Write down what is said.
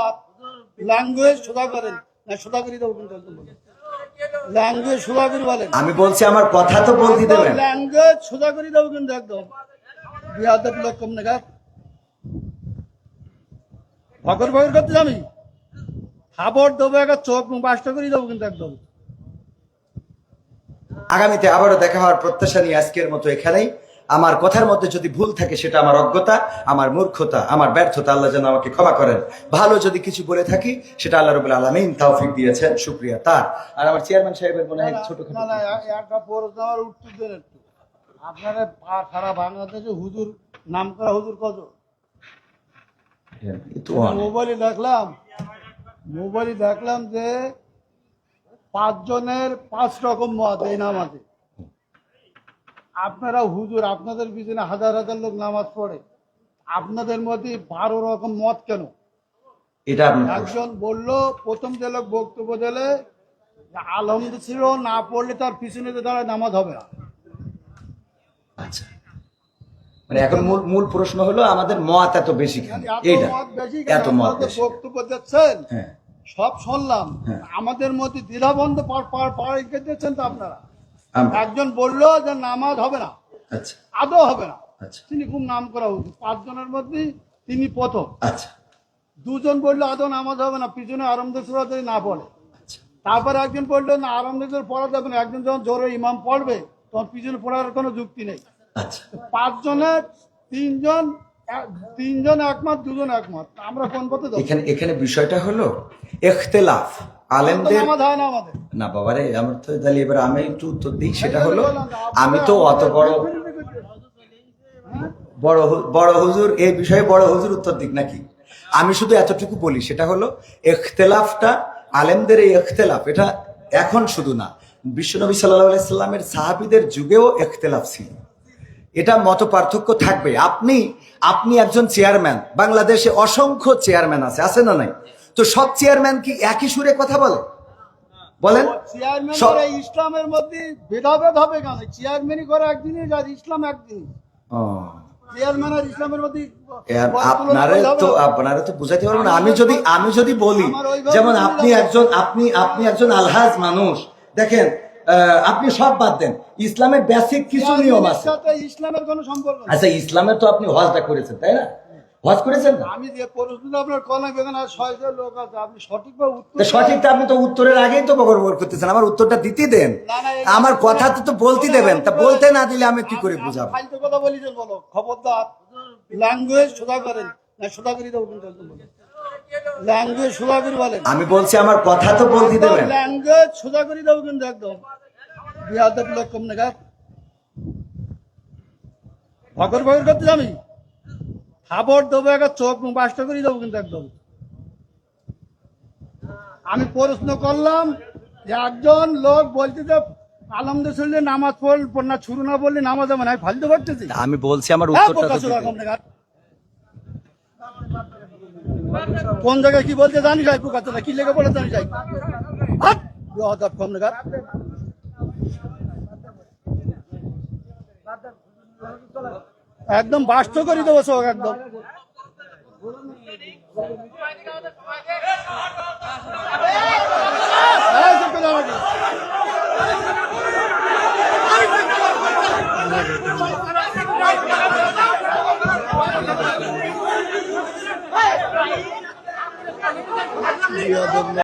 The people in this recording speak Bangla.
খবরদার ল্যাঙ্গুয়েজ সোজা করেন না, সোজা করে দেবো কিন্তু একদম ল্যাঙ্গুয়েজ সোজা করে বলেন। আমি বলছি আমার কথা তো বলতে দেবেন। ল্যাঙ্গুয়েজ সোজা করে দেবো কিন্তু একদম বিহাদের লোক কম না ভগর ভগর করতে আমি খবর দেবো একটা চোখ মুখ বাসটা করে দেবো কিন্তু একদম। আগামীতে আবারও দেখা হওয়ার প্রত্যাশা নিয়ে আজকের মতো এখানেই। আমার কথার মধ্যে যদি ভুল থাকে সেটা আমার অজ্ঞতা, আমার মূর্খতা, আমার ব্যর্থতা, আল্লাহ যেন আমাকে ক্ষমা করেন। ভালো যদি কিছু বলে থাকি সেটা আল্লাহ রাব্বুল আলামিন তৌফিক দিয়েছেন, শুকরিয়া তার। আর আমার চেয়ারম্যান সাহেবের মনে হয় ছোটখাটো একটা প্রশ্ন উত্তর দেন একটু। আপনারা সারা বাংলাদেশে হুজুর নাম করা হুজুর কত? মোবাইলে দেখলাম যে 5 জনের 5 রকম মত এই নামাজে। আপনারা হুজুর, আপনাদের পিছনে হাজার হাজার লোক নামাজ পড়ে, আপনাদের মধ্যে 12 রকম মত কেন? এটা একজন বললো, প্রথম যে লোক বক্তব্য দিলে আলহামদুলিল্লাহ ছিল না পড়লে তার পিছনে দাঁড়ায় নামাজ হবে না। আচ্ছা, মানে এখন মূল প্রশ্ন হলো আমাদের মত এত বেশি কেন? এইটা এত মত বক্তব্য দিচ্ছেন, হ্যাঁ সব শুনলাম, আমাদের মধ্যে দ্বিধাবন্ধ দিচ্ছেন তো আপনারা। একজন বললো যে নামাজ হবে না, আচ্ছা আদৌ হবে না, আচ্ছা তিনি খুব নাম করা উচিত, 5 জনের মধ্যে তিনি প্রথম। আচ্ছা 2 জন বললো আদৌ নামাজ হবে না, পিছনে আরামদায়ক সূরা যদি না পড়ে। তারপরে একজন বললো না আরামদায়ক পড়া যাবে না, একজন যখন জোরে ইমাম পড়বে তখন পিছনে পড়ার কোনো যুক্তি নেই। আচ্ছা 5 জনের 3 জন একমত, 2 জন একমত, আমরা কোন পথে যাবো? এখানে বিষয়টা হলো ইখতিলাফ আলেমদের নামাজ হয় না আমাদের। না বাবারে, আমার তো তাহলে এবার আমি একটু উত্তর দিই। সেটা হলো আমি তো অত বড় হুজুর এই বিষয়ে বড় হুজুর উত্তর দিক নাকি? আমি শুধু এতটুকু বলি, সেটা হলো ইখতিলাফটা আলেমদের এই ইখতিলাফ এটা এখন শুধু না, বিশ্বনবী সাল্লাল্লাহু আলাইহি সাল্লামের সাহাবীদের যুগেও ইখতিলাফ ছিল। এটা মত পার্থক্য থাকবে। আপনি একজন চেয়ারম্যান, বাংলাদেশে অসংখ্য চেয়ারম্যান আছে না নাই? তো সব চেয়ারম্যান কি একই সুরে কথা বলেন? ইসলামের মধ্যে ভেদাভেদ হবে কেন? চেয়ারম্যানই করে একদিনই, আর ইসলাম একদিন। চেয়ারম্যান আর ইসলামের মধ্যে আপনারা তো বুঝাইতে পারবেন না। আমি যদি বলি, যেমন আপনি একজন আলহাজ মানুষ, দেখেন আপনি সব বাদ দেন, ইসলামের বেসিক কিছু নিয়ম আছে। ইসলামের কোনো সম্পর্ক নেই। আচ্ছা, ইসলামের তো আপনি হজটা করেছেন, তাই না? হজ করেছেন না? আমি যে প্রশ্নটা আপনার কলাম বেগান আর 600 লোক আছে, আপনি সঠিকভাবে উত্তর সঠিকটা আপনি তো উত্তরের আগেই তো বকর করতেছেন। আমার উত্তরটা দিতে দেন, আমার কথা তো বলতে দেবেন। তা বলতে না দিলে আমি কি করে বুঝাবো? ফালতু কথা বলিছেন, বলো খবরদার ল্যাঙ্গুয়েজ সোজা করেন না, সোজা করে দেবো কিন্তু একদম ল্যাঙ্গুয়েজ সোজা করে বলেন। আমি বলছি আমার কথা তো বলতে দেবেন। ল্যাঙ্গুয়েজ সোজা করে দেবো কিন্তু একদম বিহাদের লোক কম না ভগর ভগর করতে আমি খবর দেবো একটা চোখ মুখ বাসটা করে দেবো কিন্তু একদম। আমি প্রশ্ন করলাম যে একজন লোক বলতে যে আলহামদুলিল্লাহ নামাজ পড় না, শুরু না বললে নামাজ হবে না, ফালতু করতেছি। আমি বলছি আমার উত্তরটা কোন জায়গায় কি বলতে জানি যাই, পোকাচোরা কি লেগে পড়ে জানি যাই, কম নাগাদ একদম বাস্ত করে দেবো চোখ একদম।